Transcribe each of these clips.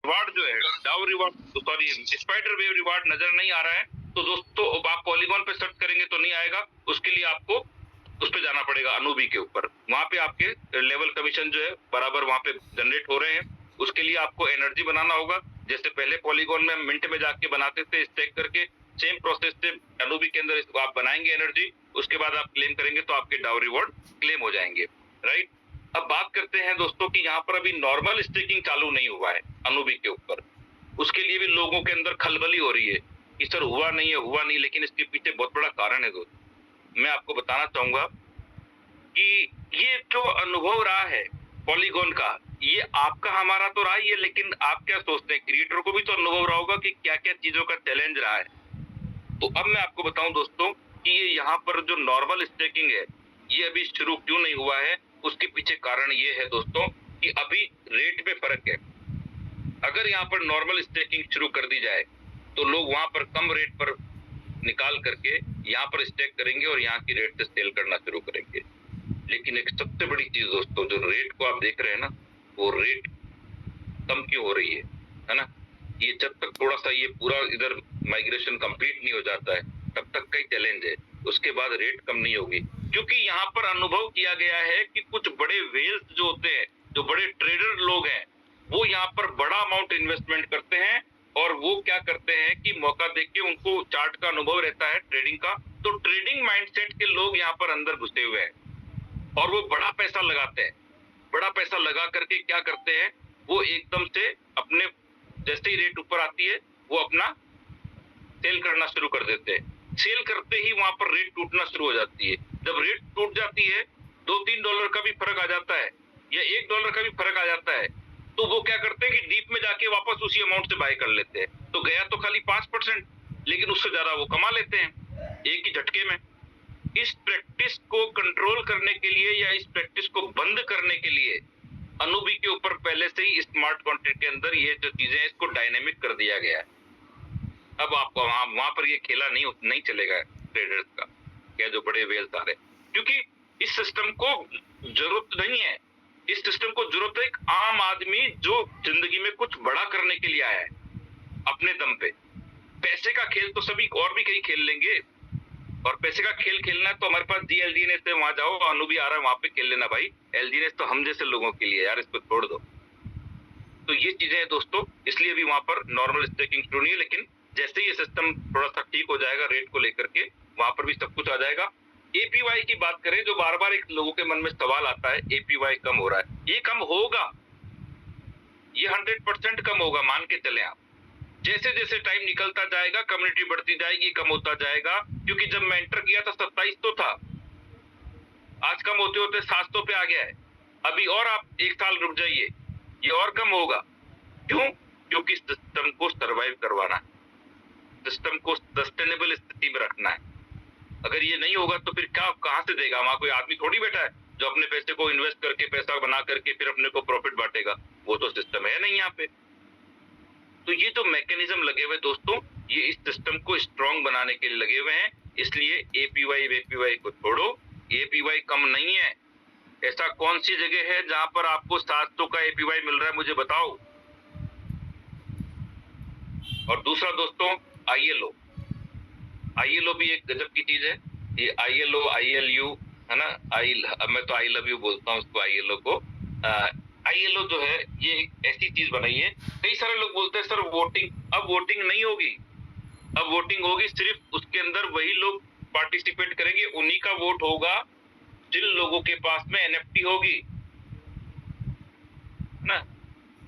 Reward जो है, डाउ reward, sorry spider wave reward नजर नहीं आ रहा है, तो दोस्तों आप पॉलीगॉन पे सर्च करेंगे तो नहीं आएगा। उसके लिए आपको उस पे जाना पड़ेगा, अनूबी के ऊपर। वहां पे आपके लेवल कमीशन जो है बराबर वहां पे जनरेट हो रहे हैं। उसके लिए आपको एनर्जी बनाना होगा, जैसे पहले पॉलीगॉन में मिंट में जाके बनाते थे स्टेक करके, सेम प्रोसेस से अनूबी के अंदर आप बनाएंगे एनर्जी, उसके बाद आप क्लेम करेंगे तो आपके डाउ रिवॉर्ड क्लेम हो जाएंगे, राइट। अब बात करते हैं दोस्तों कि यहाँ पर अभी नॉर्मल स्टेकिंग चालू नहीं हुआ है अनूबी के ऊपर। उसके लिए भी लोगों के अंदर खलबली हो रही है कि सर हुआ नहीं है, हुआ नहीं, लेकिन इसके पीछे बहुत बड़ा कारण है दोस्तों। मैं आपको बताना चाहूंगा कि ये जो अनुभव रहा है पॉलीगॉन का, ये आपका हमारा तो रहा ही है, लेकिन आप क्या सोचते हैं, क्रिएटर को भी तो अनुभव रहा होगा कि क्या क्या चीजों का चैलेंज रहा है। तो अब मैं आपको बताऊं दोस्तों कि ये यहाँ पर जो नॉर्मल स्टेकिंग है, ये अभी शुरू क्यों नहीं हुआ है। उसके पीछे कारण ये है दोस्तों कि अभी रेट पे फर्क है। अगर यहाँ पर नॉर्मल स्टेकिंग शुरू कर दी जाए तो लोग वहां पर कम रेट पर निकाल करके यहाँ पर स्टेक करेंगे और यहाँ की रेट से सेल करना शुरू करेंगे। लेकिन एक सबसे बड़ी चीज दोस्तों, जो रेट को आप देख रहे हैं ना, वो रेट कम क्यों हो रही है ना। ये जब तक थोड़ा सा ये पूरा इधर माइग्रेशन कंप्लीट नहीं हो जाता है, तब तक कई चैलेंज है, उसके बाद रेट कम नहीं होगी। क्योंकि यहाँ पर अनुभव किया गया है कि कुछ बड़े वेल्स जो होते हैं, जो बड़े ट्रेडर लोग हैं, वो यहाँ पर बड़ा अमाउंट इन्वेस्टमेंट करते हैं और वो क्या करते हैं कि मौका देख के, उनको चार्ट का अनुभव रहता है ट्रेडिंग का, तो ट्रेडिंग माइंडसेट के लोग यहाँ पर अंदर घुसे हुए हैं और वो बड़ा पैसा लगाते हैं। बड़ा पैसा लगा करके क्या करते हैं, वो एकदम से अपने जैसे ही रेट ऊपर आती है वो अपना सेल करना शुरू कर देते हैं। सेल करते ही वहां पर रेट टूटना शुरू हो जाती है। जब रेट टूट जाती है, $2-3 का भी फर्क आ जाता है या $1 का भी फर्क आ जाता है, तो वो क्या करते हैं कि डीप में जाके वापस उसी अमाउंट से बाय कर लेते हैं। तो गया तो खाली 5%, लेकिन उससे ज्यादा वो कमा लेते हैं एक ही झटके में। इस प्रैक्टिस को कंट्रोल करने के लिए या इस प्रैक्टिस को बंद करने के लिए अनूबी के ऊपर पहले से ही स्मार्ट कॉन्ट्रैक्ट के अंदर ये जो चीजें हैं, इसको डायनेमिक कर दिया गया है। अब आपको वहां पर ये खेला नहीं चलेगा ट्रेडर्स का, क्या जो बड़े वेल्स आ रहे, क्योंकि इस सिस्टम को जरूरत नहीं है। इस सिस्टम को जरूरत है एक आम आदमी जो जिंदगी में कुछ बड़ा करने के लिए आया है अपने दम पे। पैसे का खेल तो सभी और भी कई खेल लेंगे, और पैसे का खेल खेलना है तो हमारे पास एलजीएनएस है, वहां जाओ, अनूबी आ रहा है वहां पे खेल लेना भाई। एलजीएनएस तो हम जैसे लोगों के लिए यार, इसको छोड़ दो। तो ये चीजें हैं दोस्तों, इसलिए भी वहां पर नॉर्मल स्टेकिंग शुरू नहीं है। लेकिन जैसे ही ये सिस्टम थोड़ा सा ठीक हो जाएगा रेट को लेकर के, वहां पर भी सब कुछ आ जाएगा। एपीवाई की बात करें, जो बार बार एक लोगों के मन में सवाल आता है, एपीवाई कम हो रहा है, ये कम होगा, ये 100% कम होगा, मान के चले आप। जैसे जैसे टाइम निकलता जाएगा, कम्युनिटी बढ़ती जाएगी, कम होता जाएगा। क्योंकि जब मैं एंटर किया था 27 तो था, आज कम होते होते 700 पे आ गया है। अभी और आप एक साल रुक जाइए, ये और कम होगा। क्यों? क्योंकि सिस्टम को सरवाइव करवाना है, सिस्टम को सस्टेनेबल स्थिति में रखना है। अगर ये नहीं होगा तो फिर क्या, कहां से देगा? वहां कोई आदमी थोड़ी बैठा है जो अपने पैसे को इन्वेस्ट करके पैसा बना करके फिर अपने को प्रॉफिट बांटेगा, वो तो सिस्टम है नहीं यहाँ पे। तो ये जो मैकेनिज्म लगे हुए दोस्तों, ये इस सिस्टम को स्ट्रॉन्ग बनाने के लिए लगे हुए हैं। इसलिए एपीवाई को छोड़ो, एपीवाई कम नहीं है। ऐसा कौन सी जगह है जहां पर आपको 700 का एपीवाई मिल रहा है, मुझे बताओ। और दूसरा दोस्तों, आईएलओ भी एक गजब की चीज है। ये आईएलओ, आईएलयू है ना, मैं तो आई लव यू बोलता हूँ उसको, आईएलओ को। आईएलओ जो है ये एक ऐसी चीज बनाई है, कई सारे लोग बोलते हैं सर वोटिंग, अब वोटिंग नहीं होगी, अब वोटिंग होगी सिर्फ उसके अंदर वही लोग पार्टिसिपेट करेंगे, उन्हीं का वोट होगा जिन लोगों के पास में एनएफटी होगी ना।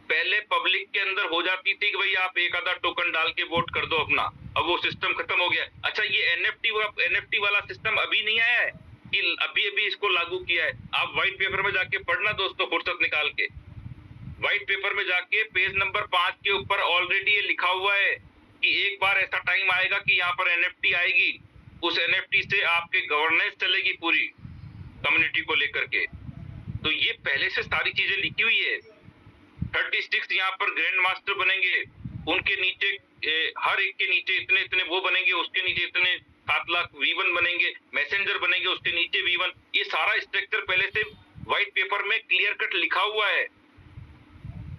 पहले पब्लिक के अंदर हो जाती थी कि भाई आप एक आधा टोकन डाल के वोट कर दो अपना, अब वो सिस्टम खत्म हो गया। अच्छा, ये एनएफटी वाला सिस्टम अभी नहीं आया है कि अभी इसको लागू किया है। आप व्हाइट पेपर में जाके पढ़ना दोस्तों, फुर्सत निकाल के व्हाइट पेपर में जाके पेज नंबर 5 के ऊपर ऑलरेडी ये लिखा हुआ है कि एक बार ऐसा टाइम आएगा कि यहाँ पर एनएफटी आएगी, उस एनएफटी से आपके गवर्नेंस चलेगी पूरी कम्युनिटी को लेकर के। तो ये पहले से सारी चीजें लिखी हुई है। 36 यहाँ पर ग्रैंड मास्टर बनेंगे, उनके नीचे हर एक के नीचे इतने इतने वो बनेंगे, उसके नीचे इतने 7 लाख V1 बनेंगे, मैसेंजर बनेंगे, उसके नीचे V1। ये सारा स्ट्रक्चर पहले से व्हाइट पेपर में क्लियर कट लिखा हुआ है।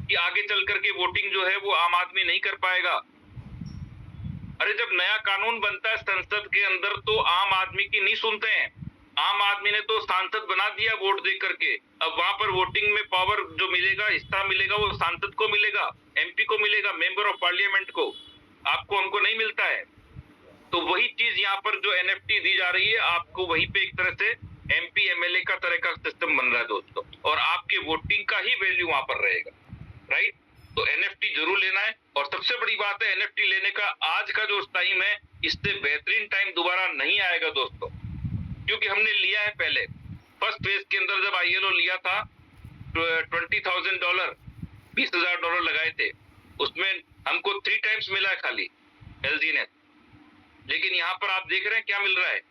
कि आगे चल करके वोटिंग जो है वो आम आदमी नहीं कर पाएगा। अरे जब नया कानून बनता है संसद के अंदर तो आम आदमी की नहीं सुनते हैं। आम आदमी ने तो सांसद बना दिया वोट दे करके। अब वहां पर वोटिंग में पावर जो मिलेगा, हिस्सा मिलेगा, वो सांसद को मिलेगा, एमपी को मिलेगा, मेंबर ऑफ पार्लियामेंट को। आपको हमको नहीं मिलता है। तो वही चीज यहाँ पर जो एनएफटी दी जा रही है, आपको वहीं पे एक तरह से एमपी एमएलए का तरह का सिस्टम बन रहा है दोस्तों, और आपके वोटिंग का ही वैल्यू वहां पर रहेगा, राइट। तो एनएफटी जरूर लेना है। और सबसे बड़ी बात है एनएफटी लेने का आज का जो टाइम है, इससे बेहतरीन टाइम दोबारा नहीं आएगा दोस्तों, क्योंकि हमने लिया है पहले। फर्स्ट फेज के अंदर जब आईएलओ लिया था $20,000, $20,000 लगाए थे, उसमें हमको 3 टाइम्स मिला है खाली एलजी ने। लेकिन यहाँ पर आप देख रहे हैं क्या मिल रहा है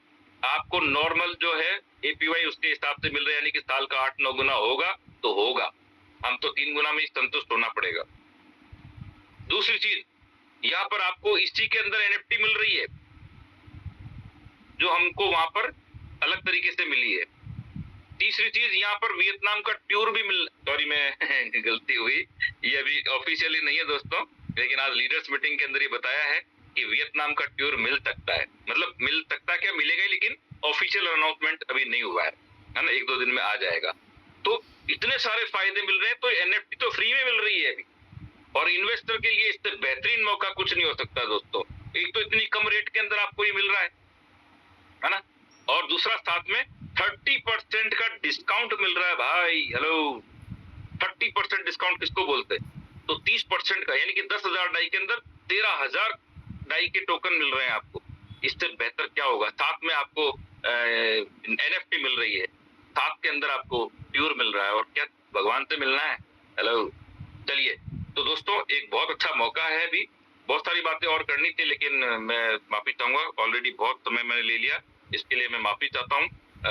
आपको, नॉर्मल जो है एपीवाई उसके हिसाब से मिल रहा है, यानी कि साल का 8-9 गुना होगा तो होगा, हम तो 3 गुना में ही संतुष्ट होना पड़ेगा। दूसरी चीज, यहाँ पर आपको इसी के अंदर एनएफटी मिल रही है जो हमको वहां पर अलग तरीके से मिली है। तीसरी चीज, यहाँ पर वियतनाम का टूर भी सॉरी मैं गलती हुई, ये अभी ऑफिशियली नहीं है दोस्तों, लेकिन आज लीडर्स मीटिंग के अंदर ये बताया है कि वियतनाम का टूर मिल सकता है। मतलब मिल सकता क्या, मिलेगा ही, लेकिन ऑफिशियल अनाउंसमेंट अभी नहीं हुआ है ना, 1-2 दिन में आ जाएगा। तो इतने सारे फायदे मिल रहे हैं, तो एनएफटी तो फ्री में मिल रही है अभी, और इन्वेस्टर के लिए इससे बेहतरीन मौका कुछ नहीं हो सकता दोस्तों। एक तो इतनी कम रेट के अंदर आपको ये मिल रहा है ना, और दूसरा साथ में 30% का डिस्काउंट मिल रहा है भाई। हेलो, 30% डिस्काउंट किसको बोलते हैं? तो 30% का, यानी कि 10,000 डाई के अंदर 13,000 डाई के टोकन मिल रहे हैं आपको। इससे बेहतर क्या होगा? साथ में आपको एनएफटी मिल रही है, साथ के अंदर आपको ट्यूर मिल रहा है, और क्या भगवान से मिलना है? हेलो, चलिए। तो दोस्तों एक बहुत अच्छा मौका है, अभी बहुत सारी बातें और करनी थी, लेकिन मैं माफी चाहूंगा, ऑलरेडी बहुत समय मैंने ले लिया, इसके लिए मैं माफी चाहता हूँ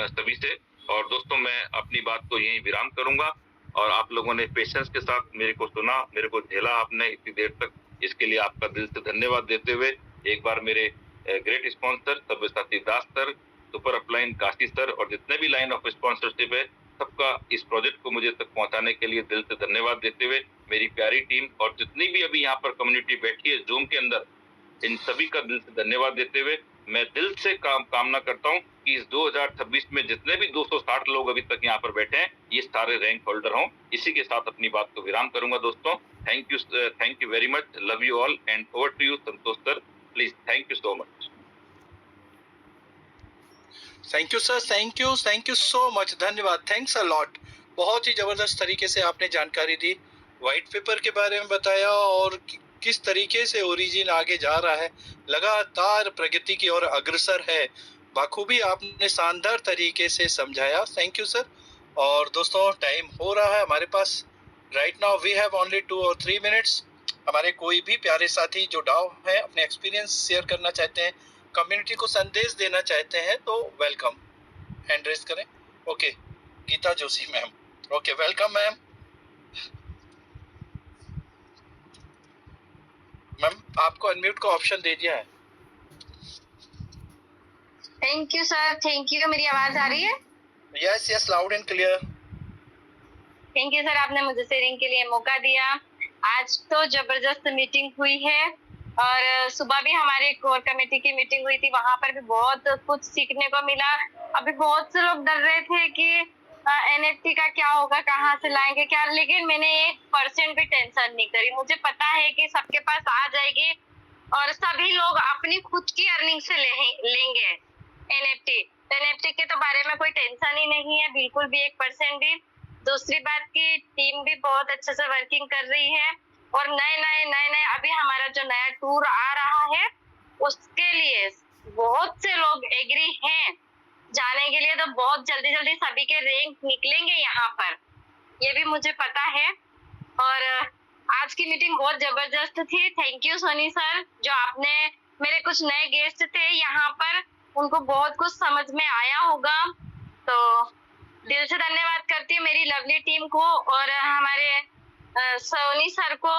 सभी से। और दोस्तों मैं अपनी बात को यहीं विराम करूंगा, और आप लोगों ने पेशेंस के साथ मेरे को सुना, मेरे को झेला आपने इतनी देर तक, इसके लिए आपका दिल से धन्यवाद देते हुए एक बार मेरे great sponsor Sabyasachi Das sir, super upline Kashi sir, और जितने भी लाइन ऑफ स्पॉन्सरशिप है, सबका इस प्रोजेक्ट को मुझे तक पहुंचाने के लिए दिल से धन्यवाद देते हुए, मेरी प्यारी टीम और जितनी भी अभी यहाँ पर कम्युनिटी बैठी है जूम के अंदर, इन सभी का दिल से धन्यवाद देते हुए मैं दिल से कामना करता हूं कि इस 2026 में जितने भी 260 लोग अभी तक यहाँ पर बैठे हैं, ये सारे रैंक होल्डर हों। इसी के साथ अपनी बात को विराम करूंगा दोस्तों। Thank you very much, love you all, and over to you Santosh sir, please. Thank you so much. Thank you sir, thank you so much, धन्यवाद, थैंक्स अ लॉट। बहुत ही जबरदस्त तरीके से आपने जानकारी दी, व्हाइट पेपर के बारे में बताया, और किस तरीके से ओरिजिन आगे जा रहा है, लगातार प्रगति की ओर अग्रसर है, बाखूबी आपने शानदार तरीके से समझाया। Thank you sir. और दोस्तों टाइम हो रहा है हमारे पास, right now we have only 2 और 3 मिनट्स। हमारे कोई भी प्यारे साथी जो डाउन है, अपने एक्सपीरियंस शेयर करना चाहते हैं, कम्युनिटी को संदेश देना चाहते हैं, तो वेलकम, हैंड रेज करें। Okay, Geeta Joshi ma'am, okay, welcome ma'am. Ma'am आपको अनम्यूट का ऑप्शन दे दिया है। Thank you sir, thank you. मेरी आवाज आ रही है? Yes yes, loud and clear. Thank you sir, आपने मुझे शेयरिंग के लिए मौका दिया। आज तो जबरदस्त मीटिंग हुई है, और सुबह भी हमारे कोर कमेटी की मीटिंग हुई थी, वहां पर भी बहुत कुछ सीखने को मिला। अभी बहुत से लोग डर रहे थे कि एनएफटी का क्या होगा, कहाँ से लाएंगे क्या, लेकिन मैंने 1% भी टेंशन नहीं करी। मुझे पता है कि सबके पास आ जाएगी, और सभी लोग अपनी खुद की अर्निंग से लेंगे एनएफटी के तो बारे में कोई टेंशन ही नहीं है, बिल्कुल भी 1% भी। दूसरी बात की टीम भी बहुत अच्छे से वर्किंग कर रही है, और नए अभी हमारा जो नया टूर आ रहा है उसके लिए बहुत से लोग एग्री हैं जाने के लिए, तो बहुत जल्दी सभी के रैंक निकलेंगे यहाँ पर, ये भी मुझे पता है। और आज की मीटिंग बहुत जबरदस्त थी। थैंक यू सोनी सर, जो आपने, मेरे कुछ नए गेस्ट थे यहाँ पर, उनको बहुत कुछ समझ में आया होगा, तो दिल से धन्यवाद करती हूँ मेरी लवली टीम को, और हमारे सोनी सर को,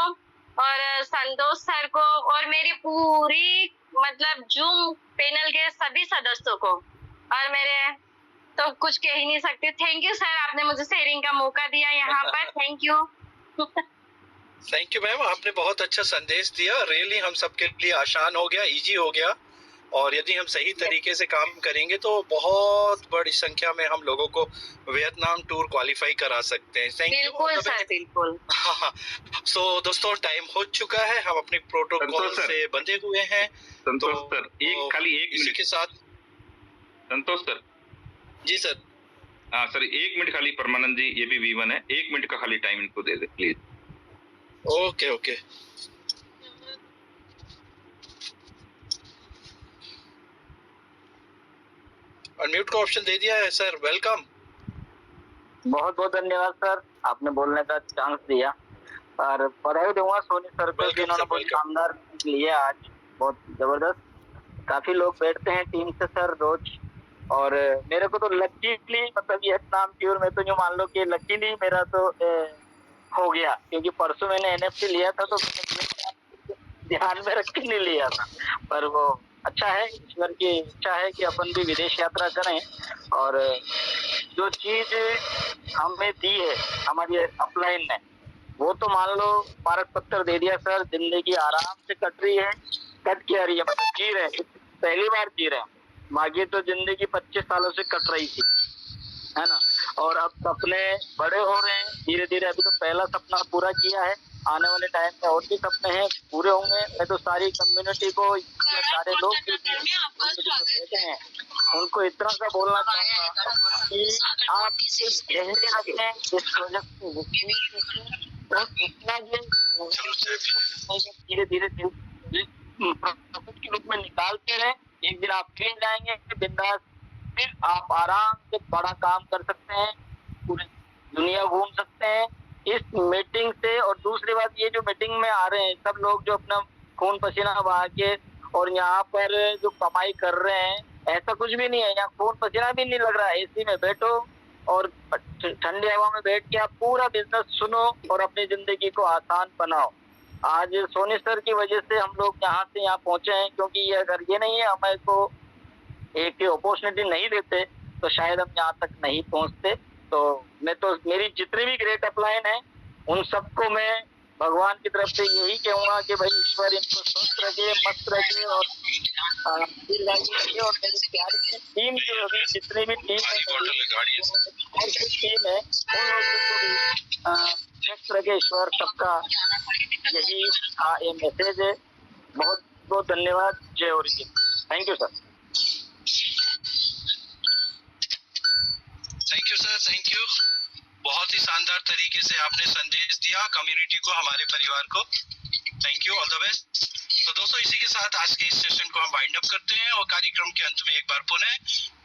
और संतोष सर को, और मेरी पूरी मतलब जूम पैनल के सभी सदस्यों को, और मेरे तो कुछ कह ही नहीं सकती। थैंक यू सर, आपने मुझे शेयरिंग का मौका दिया यहाँ पर, thank you. Thank you ma'am, आपने बहुत अच्छा संदेश दिया। रियली हम सबके लिए आसान हो गया, इजी हो गया। और यदि हम सही तरीके से काम करेंगे तो बहुत बड़ी संख्या में हम लोगों को वियतनाम टूर क्वालिफाई करा सकते हैं। Thank you. बिल्कुल सर, बिल्कुल। सो दोस्तों, टाइम हो चुका है, हम अपने प्रोटोकॉल संतोष सर। से बंधे हुए हैं। संतोष तो सर, खाली एक इसी मिनट। के साथ। संतोष सर। जी सर। हाँ सर, 1 मिनट खाली। परमानंद जी, ये भी V1 है, 1 मिनट का खाली टाइम इनको दे दे प्लीज। Okay okay. अनम्यूट का ऑप्शन दे दिया है सर। वेलकम। बहुत बहुत धन्यवाद सर, आपने बोलने का चांस दिया। और बधाई दूंगा सोनी सर को, जिन्होंने बहुत शानदार लिया आज, बहुत जबरदस्त। काफी लोग बैठते हैं टीम से सर रोज, और मेरे को तो लकीली, मतलब वियतनाम टूर में तो जो मान लो कि लकीली मेरा तो हो गया, क्योंकि परसों मैंने NFT लिया था तो मैंने ध्यान में रख के नहीं लिया था। पर वो अच्छा है, ईश्वर की इच्छा है कि अपन भी विदेश यात्रा करें। और जो चीज हमें दी है हमारी अपलाइन ने, वो तो मान लो पारक पत्थर दे दिया सर। जिंदगी आराम से कट रही है, कट के आ रही है, मतलब जी रहे हैं, पहली बार जी रहे हैं। मांगी तो जिंदगी 25 सालों से कट रही थी, है ना। और अब सपने बड़े हो रहे हैं धीरे धीरे। अभी तो पहला सपना पूरा किया है, आने वाले टाइम में और भी सपने हैं पूरे होंगे। मैं तो सारी कम्युनिटी को, सारे लोग बैठे हैं, उनको इतना सा बोलना चाहूंगा कि आप धैर्य रखें इस प्रोजेक्ट को, और इतना धीरे धीरे प्रोजेक्ट के रूप में निकालते रहे। एक दिन आप फिर जाएंगे बिंदास, फिर आप आराम से बड़ा काम कर सकते हैं, पूरी दुनिया घूम सकते हैं इस मीटिंग से। और दूसरी बात, ये जो मीटिंग में आ रहे हैं सब लोग जो अपना खून पसीना बहा के और यहाँ पर जो कमाई कर रहे हैं, ऐसा कुछ भी नहीं है। यहाँ खून पसीना भी नहीं लग रहा है। एसी में बैठो और ठंडी हवा में बैठ के आप पूरा बिजनेस सुनो और अपनी जिंदगी को आसान बनाओ। आज सोनी सर की वजह से हम लोग यहाँ से यहाँ पहुंचे हैं, क्योंकि ये अगर ये नहीं है, हमें को एक अपॉर्चुनिटी नहीं देते तो शायद हम यहाँ तक नहीं पहुंचते। तो मैं तो, मेरी जितनी भी ग्रेट अपलाइन है उन सबको मैं भगवान की तरफ से यही कहूंगा कि भाई ईश्वर इनको स्वस्थ रखे, मस्त रखे, और और मेरी प्यारी टीम जो अभी जितनी भी टीम है, टीम है, उन लोगों को भी स्वस्थ रखे ईश्वर सबका। यही ये मैसेज है। बहुत बहुत धन्यवाद। जय origin. Thank you sir. Thank you sir, thank you. बहुत ही शानदार तरीके से आपने संदेश दिया कम्युनिटी को, हमारे परिवार को। Thank you, all the best. तो दोस्तों, इसी के साथ आज के इस सेशन को हम वाइंड अप करते हैं और कार्यक्रम के अंत में एक बार पुनः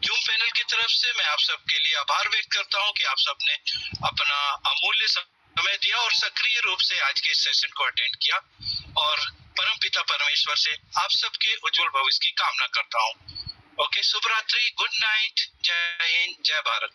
जूम पैनल की तरफ से मैं आप सबके लिए आभार व्यक्त करता हूं कि आप सबने अपना अमूल्य समय दिया और सक्रिय रूप से आज के इस सेशन को अटेंड किया। और परमपिता परमेश्वर से आप सबके उज्जवल भविष्य की कामना करता हूँ। ओके, शुभ रात्रि, गुड नाइट, जय हिंद, जय भारत।